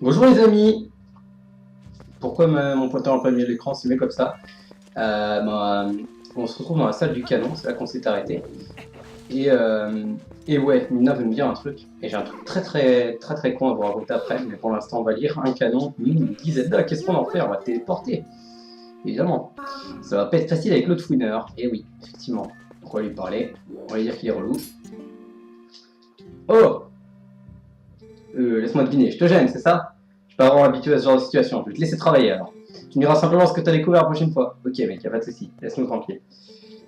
Bonjour les amis. Pourquoi mon pointeur n'a pas mis l'écran s'il met comme ça? On se retrouve dans la salle du canon, c'est là qu'on s'est arrêté. Et, euh, et ouais, Nina veut me dire un truc. Et j'ai un truc très con à vous raconter après, mais pour l'instant on va lire un canon. Dit Zelda, qu'est-ce qu'on en fait? On va téléporter. Évidemment. Ça va pas être facile avec l'autre fouineur. Et oui, effectivement. On va lui parler. On va lui dire qu'il est relou. Oh, laisse-moi deviner, je te gêne, c'est ça? Je suis pas vraiment habitué à ce genre de situation. Je vais te laisser travailler alors. Tu me diras simplement ce que tu as découvert la prochaine fois. Ok mec, y'a pas de soucis, laisse-nous tranquille.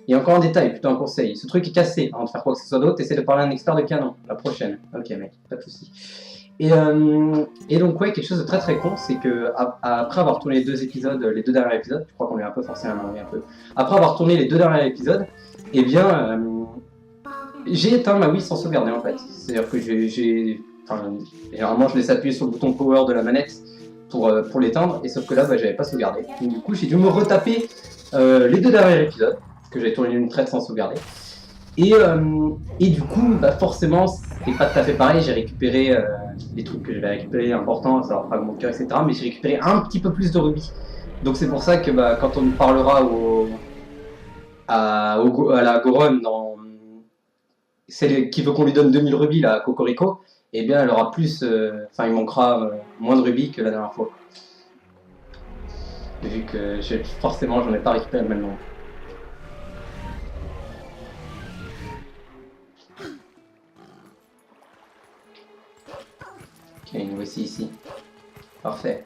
Et encore un détail, plutôt un conseil. Ce truc est cassé. Avant de faire quoi que ce soit d'autre, essaie de parler à un expert de canon. La prochaine. Ok mec, pas de soucis. Et donc ouais, quelque chose de très con, c'est que après avoir tourné les deux derniers épisodes, je crois qu'on lui a un peu forcé un peu. Après avoir tourné les deux derniers épisodes, eh bien, j'ai éteint ma Wii sans sauvegarder en fait. C'est-à-dire que généralement je laisse appuyer sur le bouton power de la manette pour l'éteindre, et sauf que là j'avais pas sauvegardé. Donc, du coup j'ai dû me retaper les deux derniers épisodes, parce que j'avais tourné une traite sans sauvegarder. Et du coup, forcément, c'était pas tout à fait pareil. J'ai récupéré les trucs que j'avais récupérés importants, savoir fragment de cœur, etc. Mais j'ai récupéré un petit peu plus de rubis. Donc c'est pour ça que quand on parlera à la Goron celle qui veut qu'on lui donne 2000 rubis, là, à Cocorico, eh bien elle aura plus. Enfin, il manquera moins de rubis que la dernière fois. Vu que forcément, j'en ai pas récupéré maintenant. Ok, nous voici ici. Parfait.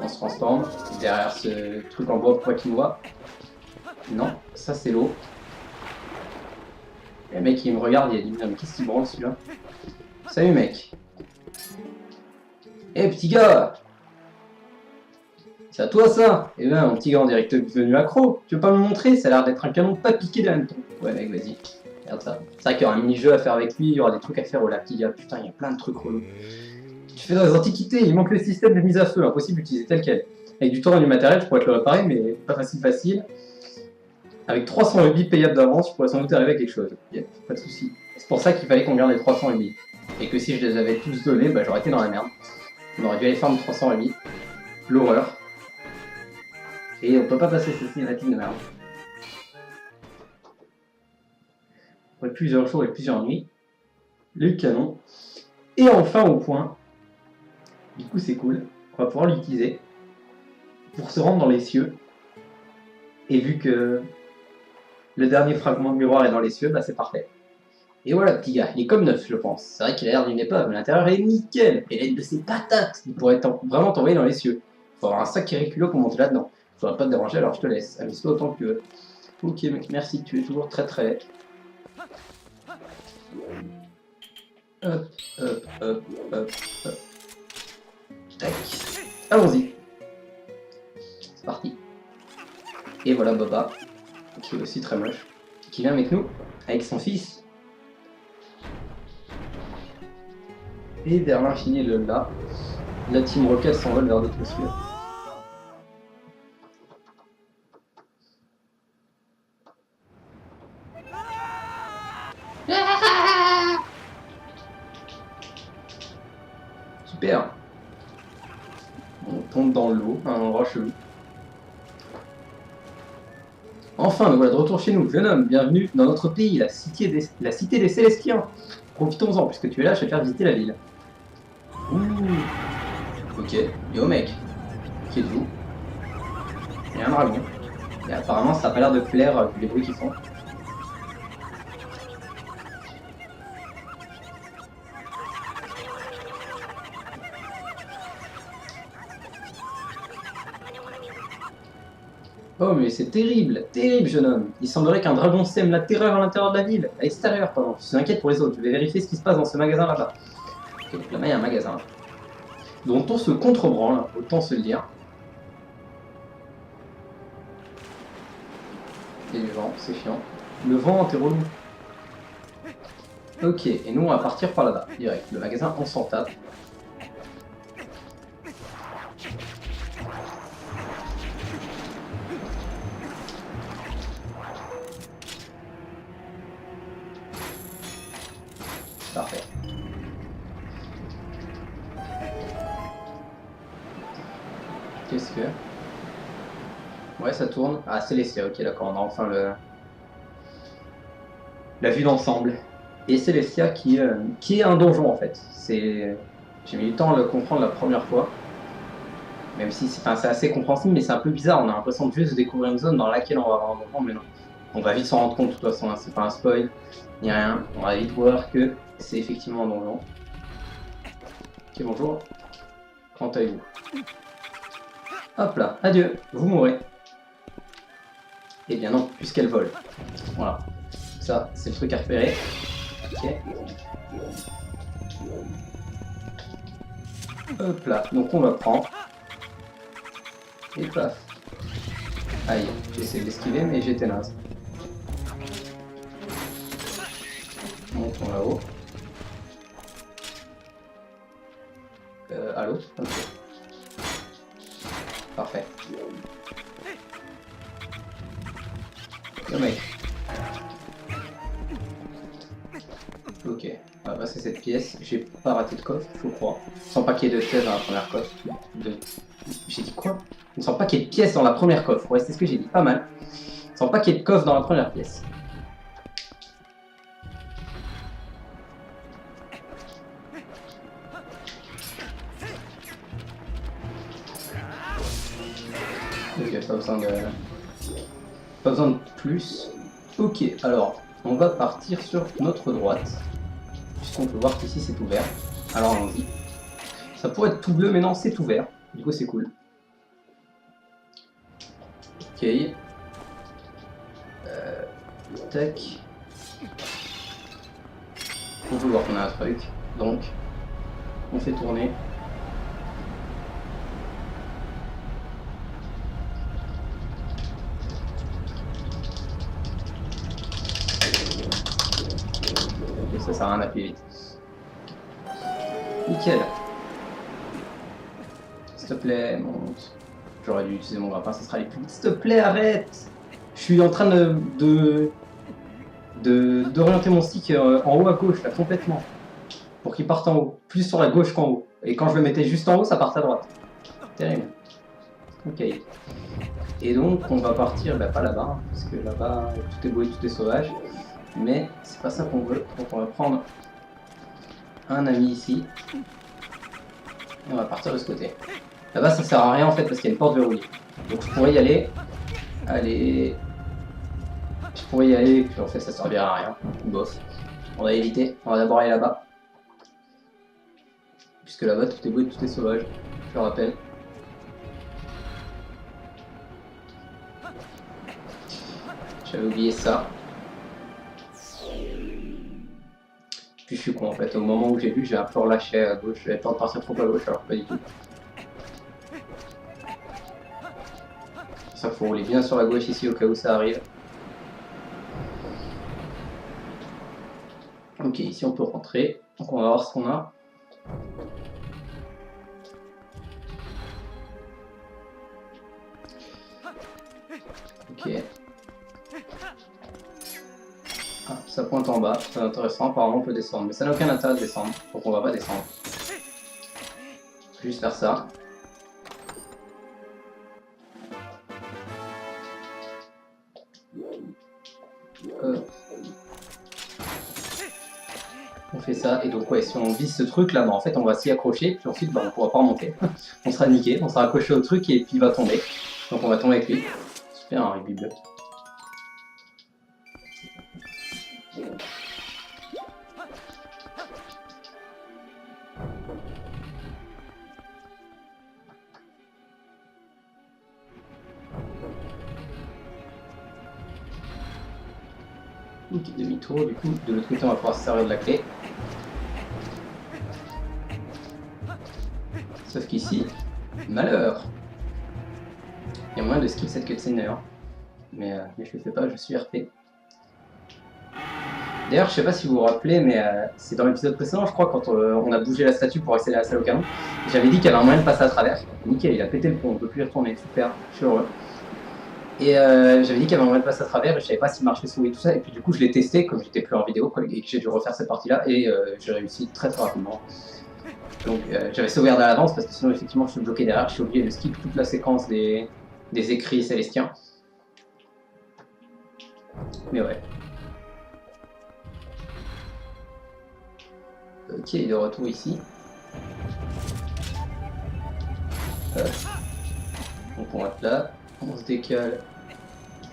On se transforme derrière ce truc en bois pour pas qu'il voit. Non, ça c'est l'eau. Et le mec il me regarde, il a dit mais qu'est-ce qu'il branle celui-là? Salut mec. Eh petit gars, c'est à toi ça? Eh ben mon petit gars en direct devenu accro, tu veux pas me montrer? Ça a l'air d'être un canon pas piqué d'un hanneton. Ouais mec vas-y, regarde ça. C'est vrai qu'il y aura un mini-jeu à faire avec lui, il y aura des trucs à faire au lac, petit gars. Putain, il y a plein de trucs relous. Tu fais dans les antiquités, il manque le système de mise à feu, impossible d'utiliser tel quel. Avec du temps et du matériel, je pourrais te le réparer, mais pas facile. Avec 300 rubis payables d'avance, je pourrais sans doute arriver à quelque chose. Yep, pas de soucis. C'est pour ça qu'il fallait qu'on garde les 300 rubis. Et que si je les avais tous donnés, j'aurais été dans la merde. On aurait dû aller farm 300 rubis. L'horreur. Et on peut pas passer cette cinématique de merde. Après plusieurs jours et plusieurs nuits. Le canon. Et enfin au point. Du coup c'est cool. On va pouvoir l'utiliser. Pour se rendre dans les cieux. Et vu que le dernier fragment de miroir est dans les cieux, c'est parfait. Et voilà, petit gars, il est comme neuf, je pense. C'est vrai qu'il a l'air d'une épave, mais l'intérieur est nickel. Et l'aide de ses patates, il pourrait vraiment t'envoyer dans les cieux. Faut avoir un sacré culot pour monter là-dedans. Faudrait pas te déranger, alors je te laisse. Amuse-toi autant que tu veux. Ok, mec, merci, tu es toujours très. Hop. Tac. Allons-y. C'est parti. Et voilà Boba, qui est aussi très moche, qui vient avec nous, avec son fils. Et vers l'infini et le-delà, la Team Rocket s'envole vers d'autres cieux. Super. On tombe dans l'eau, un endroit chelou. Enfin, nous voilà de retour chez nous, jeune homme, bienvenue dans notre pays, la cité des Célestiens. Profitons-en, puisque tu es là, je vais te faire visiter la ville. Ouh. Ok, yo mec, qui êtes-vous? Il y a un dragon. Et apparemment, ça n'a pas l'air de plaire vu les bruits qu'ils font. Oh mais c'est terrible, jeune homme. Il semblerait qu'un dragon sème la terreur à l'intérieur de la ville, à l'extérieur, pardon. Je suis inquiète pour les autres, je vais vérifier ce qui se passe dans ce magasin là-bas. Ok, donc là-bas il y a un magasin. Dont on se contrebranle, autant se le dire. Il y a du vent, c'est chiant. Le vent, t'es relou. Ok, et nous on va partir par là-bas, direct. Le magasin, on s'en tape. Parfait. Qu'est-ce que... Ouais, ça tourne. Ah, Célestia, ok, d'accord, on a enfin la vue d'ensemble. Et Célestia qui est un donjon en fait. J'ai mis du temps à le comprendre la première fois. Même si c'est assez compréhensible, mais c'est un peu bizarre. On a l'impression de juste découvrir une zone dans laquelle on va avoir un donjon, mais non. On va vite s'en rendre compte de toute façon, hein. C'est pas un spoil, ni rien. On va vite voir que c'est effectivement un donjon. Ok, bonjour. Comment allez-vous? Hop là, adieu, vous mourrez. Eh bien non, puisqu'elle vole. Voilà. Ça, c'est le truc à repérer. Ok. Hop là, donc on va prendre. Et paf. Aïe, j'ai essayé d'esquiver, mais j'étais naze. Montons là-haut. Allô? Ok. Parfait. Le mec. Ok, on va passer cette pièce. J'ai pas raté de coffre, faut croire. Sans paquet de pièces dans la première coffre. J'ai dit quoi? Sans paquet de pièces dans la première coffre. Ouais, c'est ce que j'ai dit, pas mal. Sans paquet de coffre dans la première pièce. Ok, pas besoin de plus. Ok, alors, on va partir sur notre droite. Puisqu'on peut voir qu'ici c'est ouvert. Alors allons-y. Ça pourrait être tout bleu, mais non, c'est ouvert. Du coup, c'est cool. Ok. Tac. On peut voir qu'on a un truc. Donc, on fait tourner. Ok, ça sert à rien d'appuyer vite. Nickel. S'il te plaît, monte. J'aurais dû utiliser mon grappin, ça sera les plus vite. S'il te plaît, arrête. Je suis en train d'orienter mon stick en haut à gauche, là, complètement. Pour qu'il parte en haut. Plus sur la gauche qu'en haut. Et quand je le mettais juste en haut, ça part à droite. Terrible. Ok. Et donc, on va partir, bah, pas là-bas, parce que là-bas, tout est beau et tout est sauvage. Mais c'est pas ça qu'on veut. Donc, on va prendre un ami ici. Et on va partir de ce côté. Là-bas, ça sert à rien en fait, parce qu'il y a une porte verrouillée. Donc, je pourrais y aller. Allez. Je pourrais y aller, puis en fait, ça servira à rien. Bof. On va éviter. On va d'abord aller là-bas. Puisque là-bas, tout est beau et tout est sauvage. Je le rappelle. J'avais oublié ça. Puis je suis con en fait. Au moment où j'ai vu, j'ai un peu relâché à gauche. J'avais peur de partir trop à gauche, alors pas du tout. Ça, faut rouler bien sur la gauche ici au cas où ça arrive. Ok, ici on peut rentrer. Donc on va voir ce qu'on a. Ok. Ah, ça pointe en bas, c'est intéressant. Apparemment on peut descendre, mais ça n'a aucun intérêt de descendre. Donc on va pas descendre. Juste faire ça. On fait ça, et donc ouais, si on vise ce truc là, bah, en fait on va s'y accrocher, puis ensuite bah, on pourra pas remonter. On sera niqué, on sera accroché au truc et puis il va tomber. Donc on va tomber avec lui. Super un rugby bleu. Ok, demi-tour, du coup, de l'autre côté on va pouvoir se servir de la clé. Sauf qu'ici, malheur. Il y a moyen de skip cette cutscene d'ailleurs. Mais je le fais pas, je suis RP. D'ailleurs, je sais pas si vous vous rappelez, mais c'est dans l'épisode précédent, je crois, quand on a bougé la statue pour accéder à la salle au canon. J'avais dit qu'il y avait un moyen de passer à travers. Nickel, il a pété le pont, on peut plus y retourner, super, je suis heureux. Et j'avais dit qu'il y avait un moyen de passer à travers et je savais pas s'il marchait sous et tout ça. Et puis du coup, je l'ai testé comme j'étais plus en vidéo et que j'ai dû refaire cette partie-là et j'ai réussi très très rapidement. Donc j'avais sauvegardé à l'avance parce que sinon effectivement je suis bloqué derrière, je suis obligé de skip toute la séquence des écrits célestiens. Mais ouais. Ok, il est de retour ici. Donc on va être là, on se décale,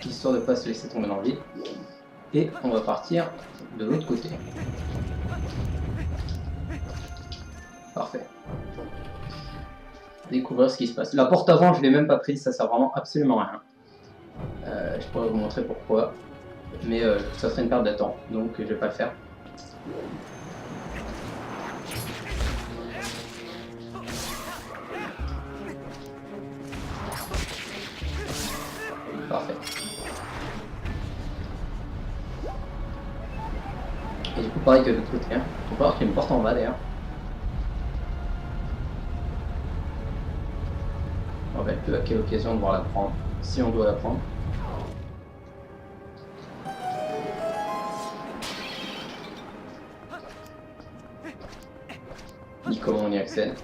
histoire de ne pas se laisser tomber dans le vide. Et on va partir de l'autre côté. Parfait. Découvrir ce qui se passe. La porte avant, je ne l'ai même pas prise, ça sert vraiment absolument à rien. Je pourrais vous montrer pourquoi. Mais ça serait une perte de temps, donc je vais pas le faire. Parfait. Et du coup, pareil que de l'autre côté. Hein. On peut voir qu'il y a une porte en bas d'ailleurs. On va être peu à quelle occasion de voir la prendre, si on doit la prendre. Ni comment on y accède.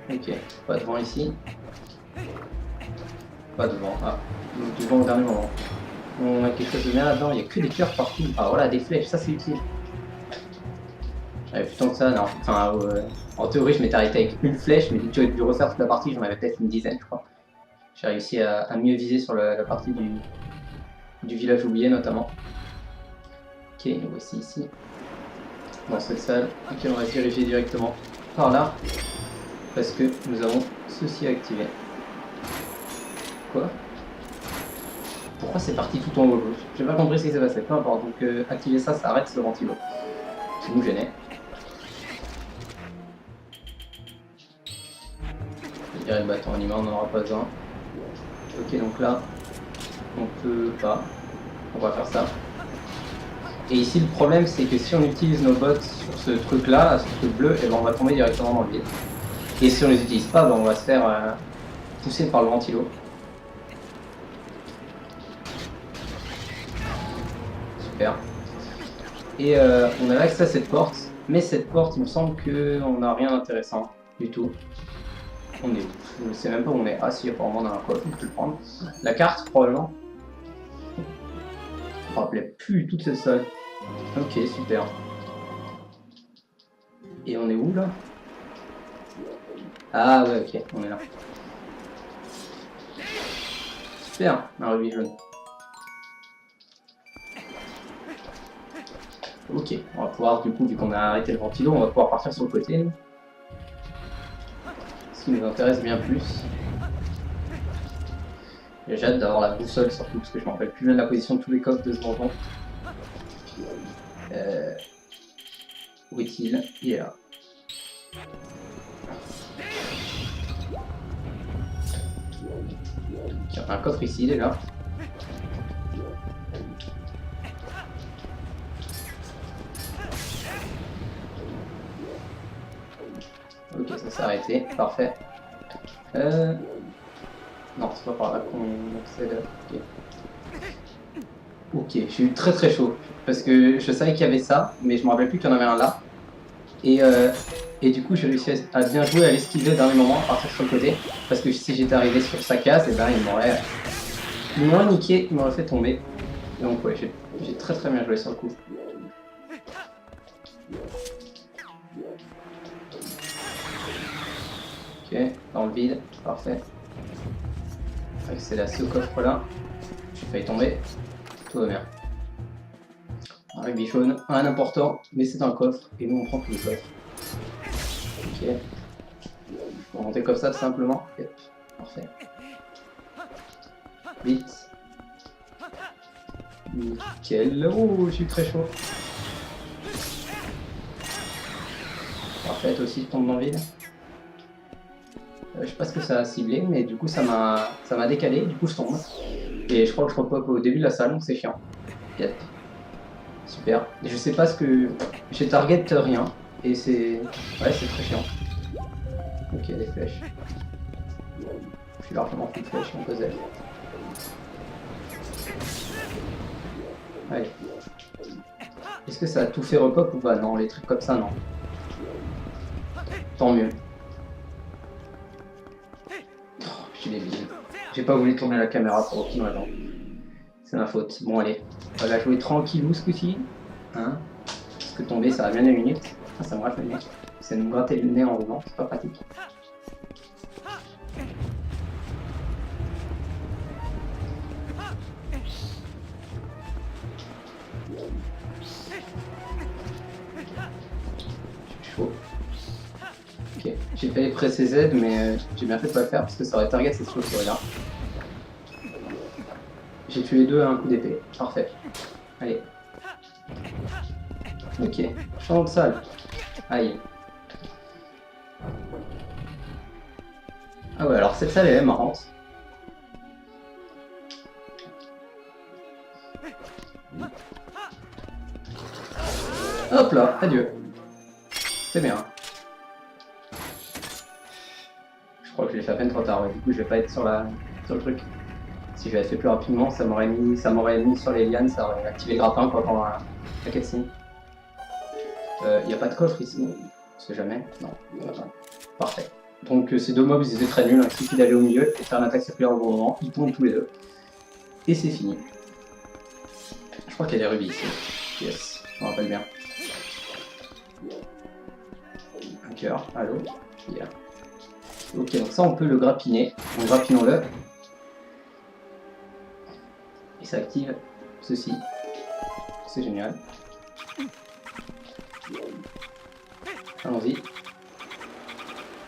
Ok, pas de vent ici. Pas de vent. Ah, donc du vent au dernier moment. On a quelque chose de bien là-dedans, il n'y a que des cœurs partout. Ah voilà, des flèches, ça c'est utile. J'avais plus tant que ça, non. Enfin, en théorie, je m'étais arrêté avec une flèche, mais j'aurais dû refaire toute la partie, j'en avais peut-être une dizaine, je crois. J'ai réussi à mieux viser sur la partie du village oublié, notamment. Ok, nous voici ici. Dans cette salle, laquelle on va se diriger directement par là, parce que nous avons ceci activé. Quoi? Pourquoi c'est parti tout en haut? J'ai pas compris ce qui s'est passé, peu importe. Donc activer ça, ça arrête ce ventilo. Qui nous gênait. Je dirais le bâton animé, on n'en aura pas besoin. Ok, donc là, on peut pas. On va faire ça. Et ici, le problème, c'est que si on utilise nos bottes sur ce truc-là, ce truc bleu, et ben on va tomber directement dans le vide. Et si on les utilise pas, ben on va se faire pousser par le ventilo. Super. Et on a accès à cette porte, mais cette porte, il me semble qu'on n'a rien d'intéressant du tout. On est, je ne sais même pas où on est. Ah si, apparemment on a un coffre, on peut le prendre. La carte, probablement. Je me rappelais plus toute cette salle. Ok, super. Et on est où là? Ah ouais, ok, on est là. Super, un rubis jaune. Ok, on va pouvoir, du coup, vu qu'on a arrêté le ventilo, on va pouvoir partir sur le côté. Ce qui nous intéresse bien plus. J'ai hâte d'avoir la boussole surtout, parce que je me rappelle plus bien de la position de tous les coffres de ce donjon. Où est-il? Il est là. Il y a un coffre ici, il est là. Ok, ça s'est arrêté, parfait. Non, c'est pas par là qu'on accède. Ok. Ok, je suis très très chaud. Parce que je savais qu'il y avait ça, mais je me rappelle plus qu'il y en avait un là. Et du coup, j'ai réussi à bien jouer, à l'esquiver au dernier moment, à partir sur le côté. Parce que si j'étais arrivé sur sa case, et ben il m'aurait niqué, il m'aurait fait tomber. Donc ouais, j'ai très très bien joué sur le coup. Ok, dans le vide, parfait. Accéder à ce coffre là. J'ai failli tomber. Tout va bien. Un rubis jaune, rien d'important, mais c'est un coffre, et nous on prend tous les coffres. Ok. On va monter comme ça tout simplement. Yep. Parfait. Vite. Nickel. Oh, je suis très chaud. Parfait, toi aussi tu tombes dans le vide. Je sais pas ce que ça a ciblé, mais du coup ça m'a décalé, du coup je tombe. Et je crois que je repop au début de la salle, donc c'est chiant. Yep. Super. Et je sais pas ce que... J'ai target rien, et c'est... Ouais, c'est très chiant. Ok, des flèches. Je suis largement full flèche, on peut zèle. Allez. Est-ce que ça a tout fait repop ou pas? Non, les trucs comme ça, non. Tant mieux. Oh, je suis débile. J'ai pas voulu tourner la caméra pour aucune raison. C'est ma faute. Bon, allez. On va la jouer tranquillou ce coup-ci. Hein? Parce que tomber, ça va bien 2 minutes. Ah, ça me rate le nez. C'est de me gratter le nez en roulant. C'est pas pratique. Chaud. Ok, j'ai failli presser Z, mais j'ai bien fait de pas le faire parce que ça aurait target cette chauve-souris-là. J'ai tué les deux à un coup d'épée. Parfait. Allez. Ok, champ de salle. Aïe. Ah ouais, alors cette salle elle est marrante. Hop là, adieu. C'est bien. Je crois que je l'ai fait à peine trop tard, ouais. Du coup je vais pas être sur le truc. Si je l'avais fait plus rapidement, ça m'aurait mis sur les lianes, ça aurait activé le grappin quoi pendant la cutscene. Il n'y a pas de coffre ici, on sait jamais. Non, il n'y en a pas. Parfait. Donc ces deux mobs ils étaient très nuls, il suffit d'aller au milieu et faire une attaque circulaire au bon moment, ils tombent tous les deux. Et c'est fini. Je crois qu'il y a des rubis ici. Yes, je me rappelle bien. Un cœur, allô. Yeah. Ok, donc ça on peut le grappiner. Donc grappinons-le. Et ça active ceci. C'est génial. Allons-y.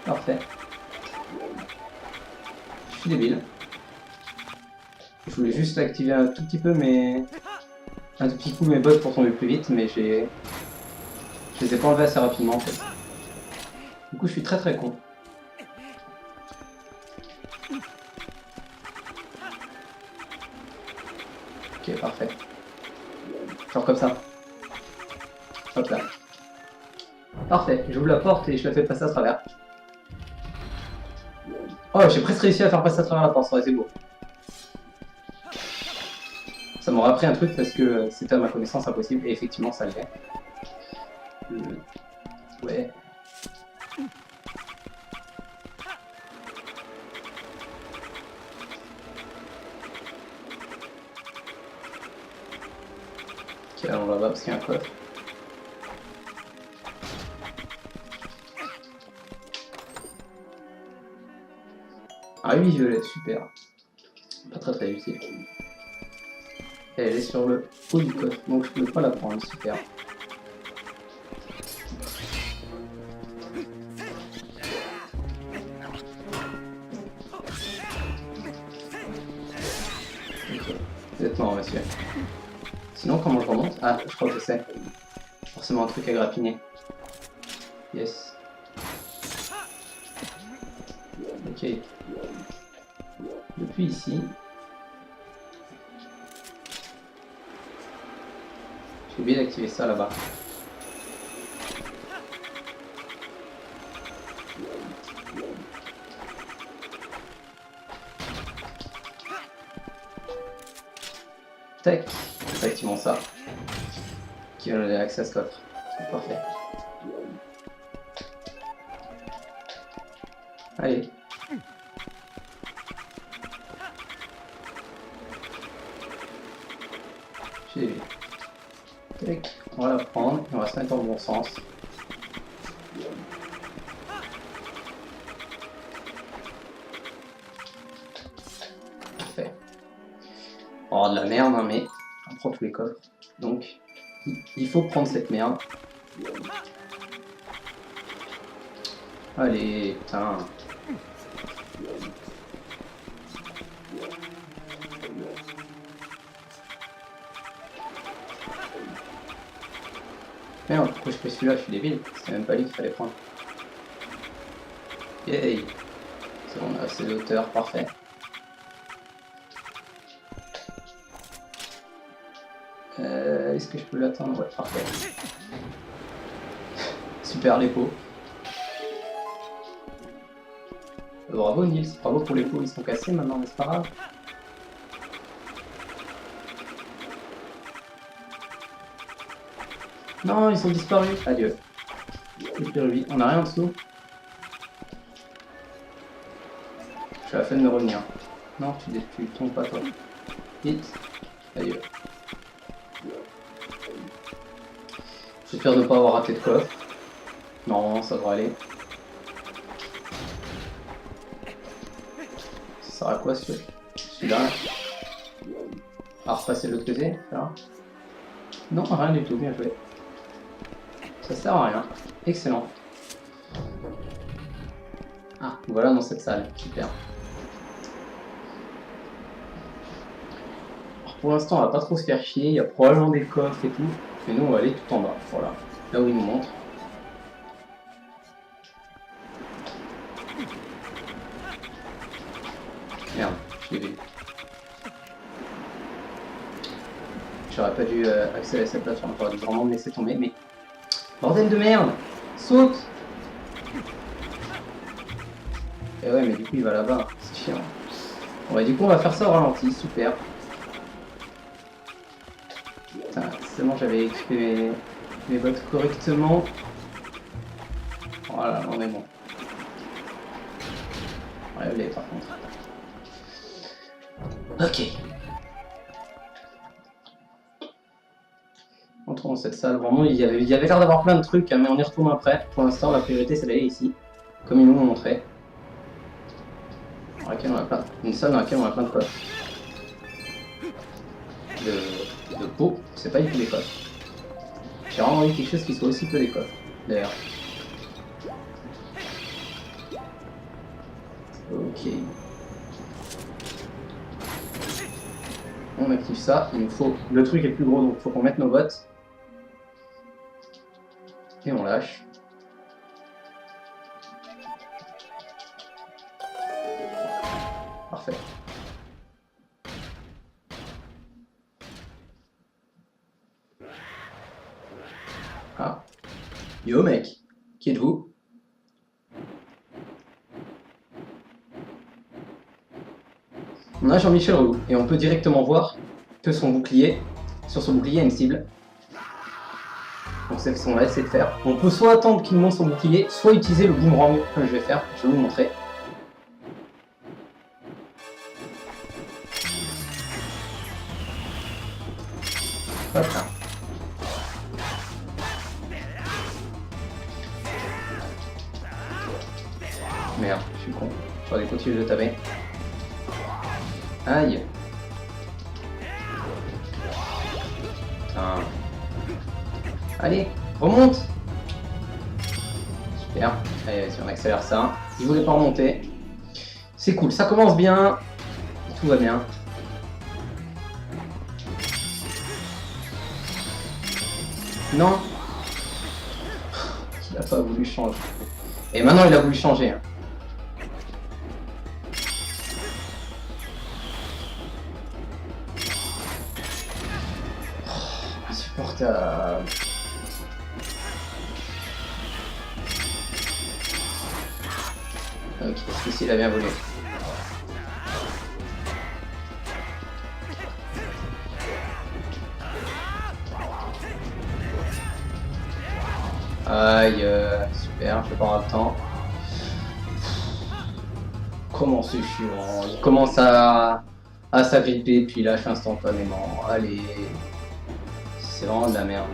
Parfait. Je suis débile. Je voulais juste activer un tout petit peu mes... un tout petit coup mes bugs pour tomber plus vite, mais je les ai pas enlevés assez rapidement en fait. Du coup je suis très con. Ok, parfait. Genre comme ça. Hop là. Parfait, j'ouvre la porte et je la fais passer à travers. Oh, j'ai presque réussi à faire passer à travers la porte, ça aurait été beau. Ça m'aurait appris un truc parce que c'était à ma connaissance impossible et effectivement ça le fait. Ouais. Ok, allons là-bas parce qu'il y a un coffre. Ah oui, violet, super. Pas très utile. Et elle est sur le haut du coffre, donc je peux pas la prendre, super. Ok, vous êtes mort, monsieur. Sinon, comment je remonte? Ah, je crois que je sais. Forcément un truc à grappiner. Yes. Ok. Depuis ici. J'ai oublié d'activer ça là-bas. Tac. Activons ça. Qui va nous donner accès à ce coffre. C'est parfait. Allez. J'ai vu. Tac. On va la prendre et on va se mettre dans le bon sens. Parfait. On va avoir de la merde, hein, mais on prend tous les coffres. Donc, il faut prendre cette merde. Allez, putain. Merde, pourquoi je fais celui-là? Je suis débile. C'était même pas lui qu'il fallait prendre. Yay! C'est bon, on a assez de hauteur, parfait. Est-ce que je peux l'atteindre? Ouais, parfait. Super, les pots. Bravo Nils, bravo pour les pots, ils sont cassés maintenant, mais c'est pas grave. Non, ils sont disparus. Adieu. On a rien en dessous. Tu as la peine de revenir. Non, tu tombes pas toi. Vite. Adieu. J'espère de ne pas avoir raté de coffre. Non, ça devrait aller. Ça sert à quoi celui-là? À repasser de l'autre côté là. Non, rien du tout, bien joué. Ça sert à rien. Excellent. Ah, voilà dans cette salle. Super. Alors, pour l'instant, on va pas trop se faire chier. Il y a probablement des coffres et tout. Mais nous, on va aller tout en bas. Voilà. Là où il nous montre. Merde, je l'ai vu. J'aurais pas dû accéder à cette plateforme. J'aurais dû vraiment me laisser tomber. Mais. Bordel de merde! Saute! Et ouais, mais du coup, il va là-bas. C'est chiant. Bon, bah, du coup, on va faire ça au ralenti. Super. Putain, c'est bon, j'avais équipé mes bottes correctement. Voilà, on est bon. Enlève-les par contre. Ok. Entrons dans cette salle. Vraiment, il y avait l'air d'avoir plein de trucs, hein, mais on y retourne après. Pour l'instant, la priorité, c'est d'aller ici. Comme ils nous l'ont montré. Dans laquelle on a plein... Une salle dans laquelle on a plein de coffres. De peau, c'est pas du tout des coffres. J'ai vraiment envie de quelque chose qui soit aussi peu des coffres, d'ailleurs. Ok. On active ça, il nous faut... Le truc est plus gros, donc il faut qu'on mette nos bottes. Et on lâche. Parfait. Ah. Yo mec, qui êtes-vous? On a Jean-Michel Relou et on peut directement voir que son bouclier, sur son bouclier, il y a une cible. Donc c'est ce qu'on va essayer de faire. On peut soit attendre qu'il monte son bouclier, soit utiliser le boomerang comme je vais faire. Je vais vous montrer. Hop là. Merde, je suis con. J'aurais dû continuer de taper. Aïe. Putain. Allez, remonte. Super. Allez, vas-y, on accélère ça. Il voulait pas remonter. C'est cool, ça commence bien. Tout va bien. Non. Il a pas voulu changer. Et maintenant, il a voulu changer. Hein. Insupportable. Ok, celui-ci il a bien volé. Aïe, super, je vais pas avoir le temps. Comment c'est chiant. Il commence à s'agripper, puis il lâche instantanément. Allez. C'est vraiment de la merde.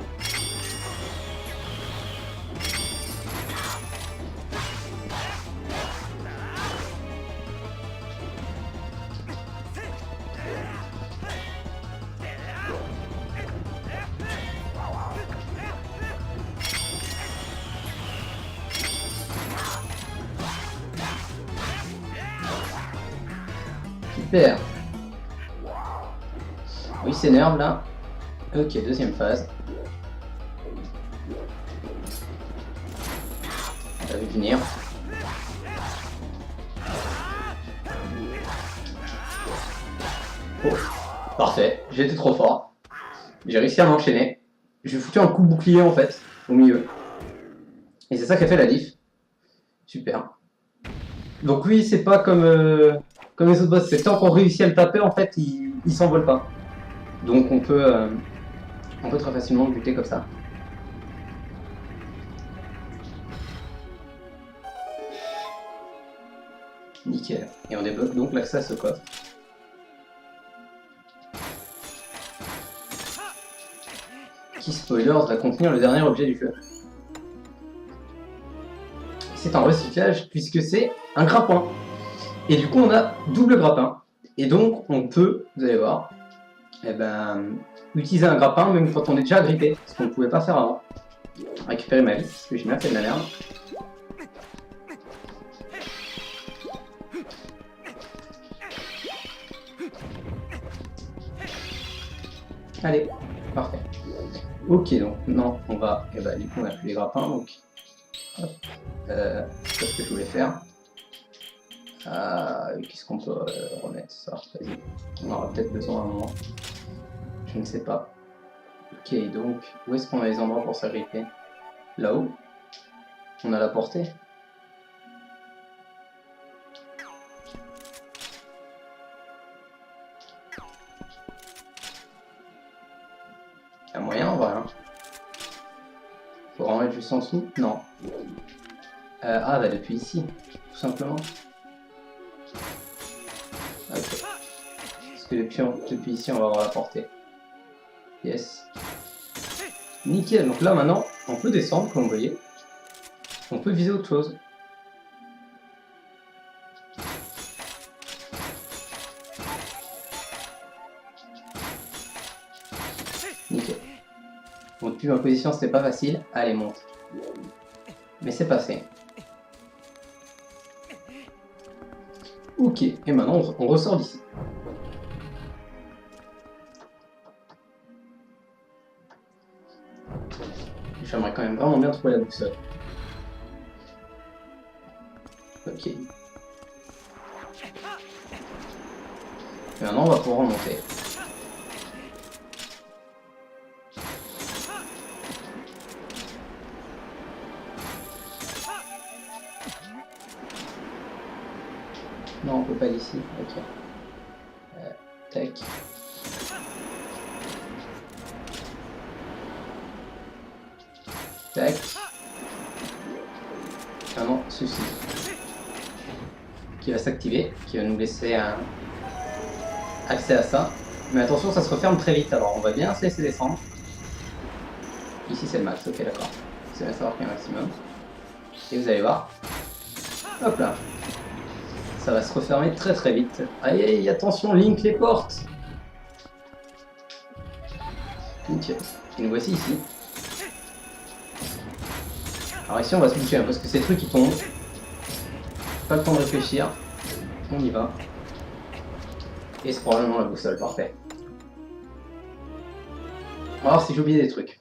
Super. Oui, c'est s'énerve là. Ok, deuxième phase. On l'a vu venir. Oh, parfait, j'ai été trop fort. J'ai réussi à m'enchaîner. J'ai foutu un coup de bouclier en fait, au milieu. Et c'est ça qui a fait la diff. Super. Donc oui, c'est pas comme, comme les autres boss, c'est tant qu'on réussit à le taper, en fait, il s'envole pas. Donc on peut très facilement le buter comme ça. Nickel. Et on débloque donc l'accès à ce coffre. Qui, spoilers, va contenir le dernier objet du jeu. C'est un recyclage puisque c'est un grappin. Et du coup on a double grappin. Et donc on peut, vous allez voir, utiliser un grappin même quand on est déjà agrippé, ce qu'on ne pouvait pas faire avant. Récupérer ma vie, parce que j'ai bien fait de la merde. Allez, parfait. Ok, donc non, on va... Et du coup on a plus les grappins, donc... Hop. C'est ce que je voulais faire. Qu'est-ce qu'on peut remettre ça? Vas-y. On aura peut-être besoin à un moment. Je ne sais pas. Ok, donc, où est-ce qu'on a les endroits pour s'agripper? Là-haut? On a la portée? Y'a moyen en vrai, hein? Faut en mettre juste en dessous? Non. Depuis ici, tout simplement. Ok. Parce que depuis ici, on va avoir la portée. Yes. Nickel, donc là maintenant, on peut descendre, comme vous voyez. On peut viser autre chose. Nickel. Bon, depuis ma position, c'était pas facile. Allez, monte. Mais c'est passé. Ok, et maintenant on ressort d'ici. J'aimerais quand même vraiment bien trouver la boussole. Ok. Et maintenant on va pouvoir remonter. Non, on peut pas d'ici. Ok. Tac. Tac. Maintenant, ceci. Qui va s'activer, qui va nous laisser un accès à ça. Mais attention, ça se referme très vite, alors on va bien se laisser descendre. Ici c'est le max, ok d'accord. C'est bien savoir qu'il y a un maximum. Et vous allez voir. Hop là. Ça va se refermer très très vite. Aïe aïe, attention, Link les portes. Nickel. Et nous voici ici. Alors ici on va se bouger, hein, parce que ces trucs qui tombent. Pas le temps de réfléchir. On y va. Et c'est probablement la boussole, parfait. On va voir si j'ai oublié des trucs.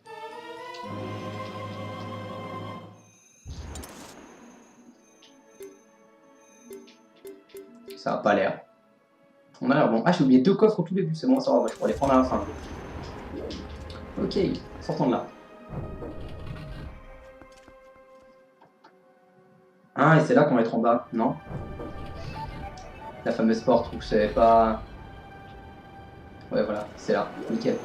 Ça a pas l'air. On a l'air bon. Ah, j'ai oublié 2 coffres au tout début, c'est bon, ça va, je pourrais les prendre à la fin. Ok, sortons de là. Ah, et c'est là qu'on va être en bas, non? La fameuse porte où je savais pas... Ouais, voilà, c'est là, nickel.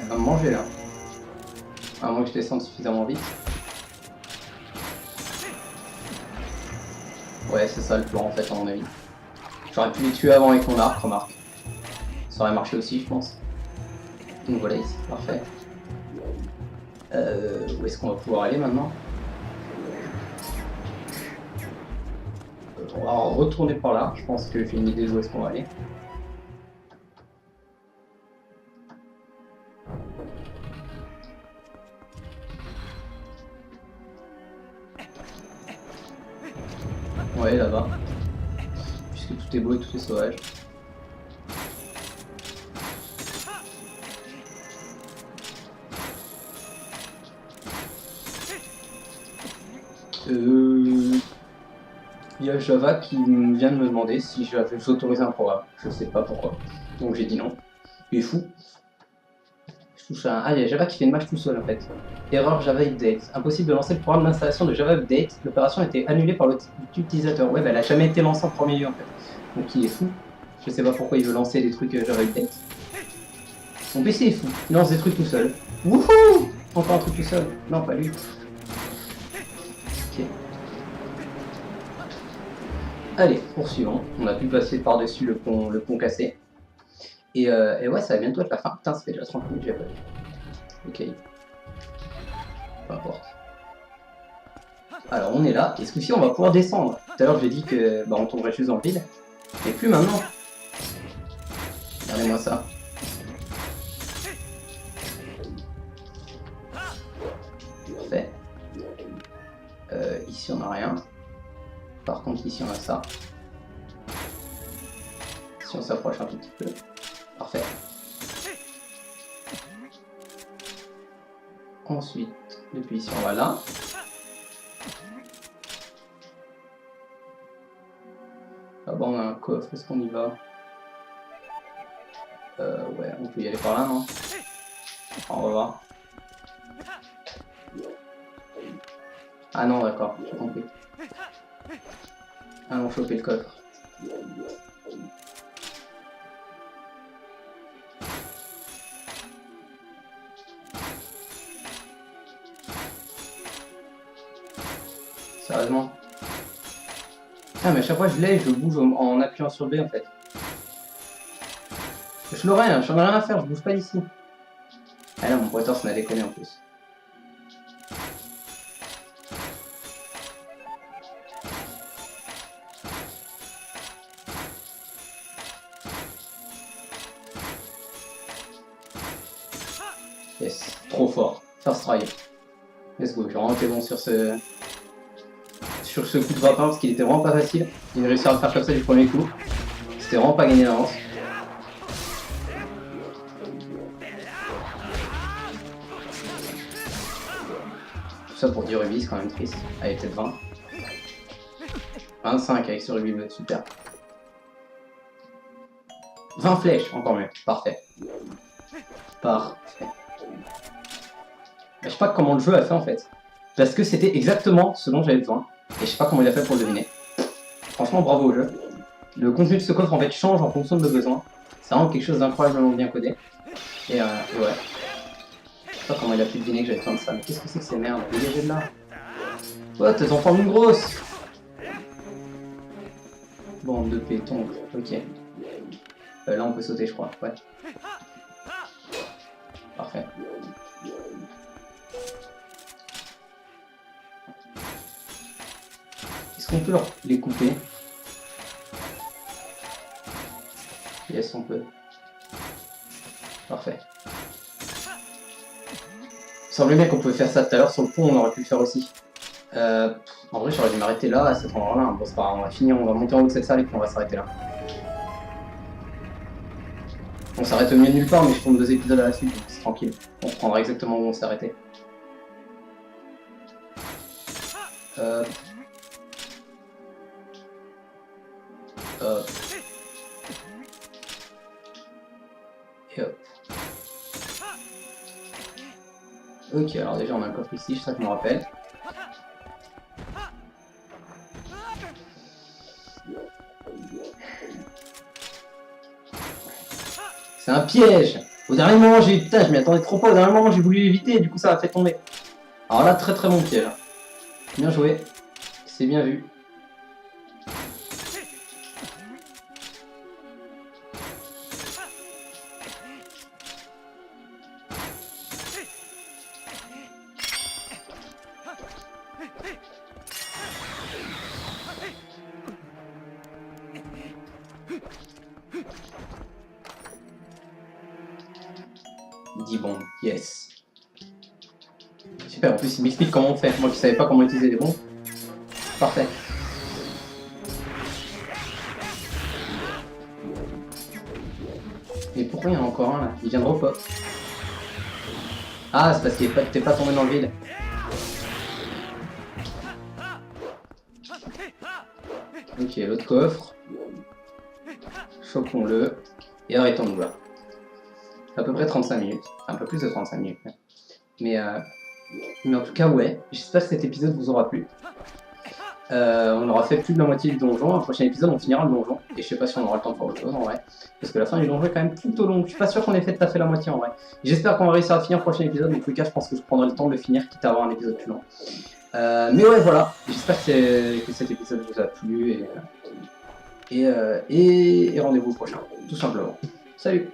Elle va me manger là. À moins que je descende suffisamment vite. Ouais, c'est ça le plan en fait, à mon avis. J'aurais pu les tuer avant avec mon arc, remarque. Ça aurait marché aussi, je pense. Donc voilà, ici, parfait. Où est-ce qu'on va pouvoir aller maintenant? On va retourner par là, je pense que j'ai une idée d'où est-ce qu'on va aller. Ouais, là-bas. Puisque tout est beau et tout est sauvage. Il y a Java qui vient de me demander si j'avais autorisé un programme. Je sais pas pourquoi. Donc j'ai dit non. Il est fou. touche à un... Ah, il y a Java qui fait une match tout seul en fait. Erreur Java Update. Impossible de lancer le programme d'installation de Java Update. L'opération a été annulée par l'utilisateur. Ouais, bah elle a jamais été lancée en premier lieu en fait. Donc il est fou. Je sais pas pourquoi il veut lancer des trucs Java Update. Mon PC est fou. Il lance des trucs tout seul. Wouhou! Encore un truc tout seul. Non, pas lui. Ok. Allez, poursuivons. On a pu passer par-dessus le pont cassé. Et ouais, ça va bientôt être la fin. Putain, ça fait déjà 30 minutes, j'ai pas vu. Ok. Peu importe. Alors, on est là. Et ce coup-ci, on va pouvoir descendre. Tout à l'heure, j'ai dit que bah, on tomberait juste dans le vide. Mais plus maintenant. Regardez-moi ça. Parfait. Ici, on n'a rien. Par contre, ici, on a ça. Si on s'approche un tout petit peu. Parfait. Ensuite, depuis ici, on va là. Là-bas, on a un coffre. Est-ce qu'on y va? Ouais, on peut y aller par là, non? On va voir. Ah non, d'accord, j'ai compris. Allons choper le coffre. Sérieusement? Ah mais à chaque fois je l'ai, je le bouge en appuyant sur B en fait. Je l'aurais, hein, j'en ai rien à faire, je bouge pas d'ici. Ah là, mon pointeur ça m'a déconné en plus. Yes, trop fort. First try. Let's go, j'ai vraiment été bon sur ce coup de grappin parce qu'il était vraiment pas facile. J'ai réussi à le faire comme ça du premier coup. C'était vraiment pas gagné d'avance. Tout ça pour 10 rubis, c'est quand même triste. Allez, peut-être 20. 25 avec ce rubis bleu, super. 20 flèches, encore mieux. Parfait. Parfait. Je sais pas comment le jeu a fait en fait. Parce que c'était exactement ce dont j'avais besoin. Et je sais pas comment il a fait pour le deviner. Franchement, bravo au jeu. Le contenu de ce coffre en fait change en fonction de nos besoins. C'est vraiment quelque chose d'incroyablement bien codé. Et ouais. Je sais pas comment il a pu deviner que j'avais besoin de ça. Mais qu'est-ce que c'est que ces merdes? Dégagez de là. Ouais, t'es en forme une grosse. Bande de pétons. Ok. Là on peut sauter je crois. Ouais. Parfait. Est-ce qu'on peut les couper? Yes, on peut. Parfait. Il semblait bien qu'on pouvait faire ça tout à l'heure sur le pont, on aurait pu le faire aussi. En vrai, j'aurais dû m'arrêter là, à cet endroit-là. Bon, c'est pas grave, on va finir, on va monter en haut de cette salle et puis on va s'arrêter là. On s'arrête au milieu de nulle part, mais je tourne 2 épisodes à la suite, donc c'est tranquille. On reprendra exactement où on s'est arrêté. Et hop. Ok, alors déjà on a un coffre ici, c'est ça que je me rappelle. C'est un piège! Au dernier moment, putain, je m'y attendais trop pas, au dernier moment j'ai voulu l'éviter, du coup ça a fait tomber. Alors là, très bon piège. Bien joué. C'est bien vu. Bon, yes. Super, en plus il m'explique comment on fait. Moi qui savais pas comment utiliser les bombes. Parfait. Mais pourquoi il y en a encore un là? Il vient de repop. Ah, c'est parce qu'il t'es pas tombé dans le vide. Ok, l'autre coffre. Chopons-le. Et arrêtons-nous là. à peu près 35 minutes, un peu plus de 35 minutes. Mais en tout cas, ouais, j'espère que cet épisode vous aura plu. On aura fait plus de la moitié du donjon. Un prochain épisode, on finira le donjon. Et je sais pas si on aura le temps de faire autre chose en vrai. Parce que la fin du donjon est quand même plutôt longue. Je suis pas sûr qu'on ait fait tout à fait la moitié en vrai. J'espère qu'on va réussir à finir le prochain épisode. Dans tous les cas, je pense que je prendrai le temps de le finir, quitte à avoir un épisode plus long. Mais ouais, voilà. J'espère que cet épisode vous a plu. Et rendez-vous au prochain, tout simplement. Salut!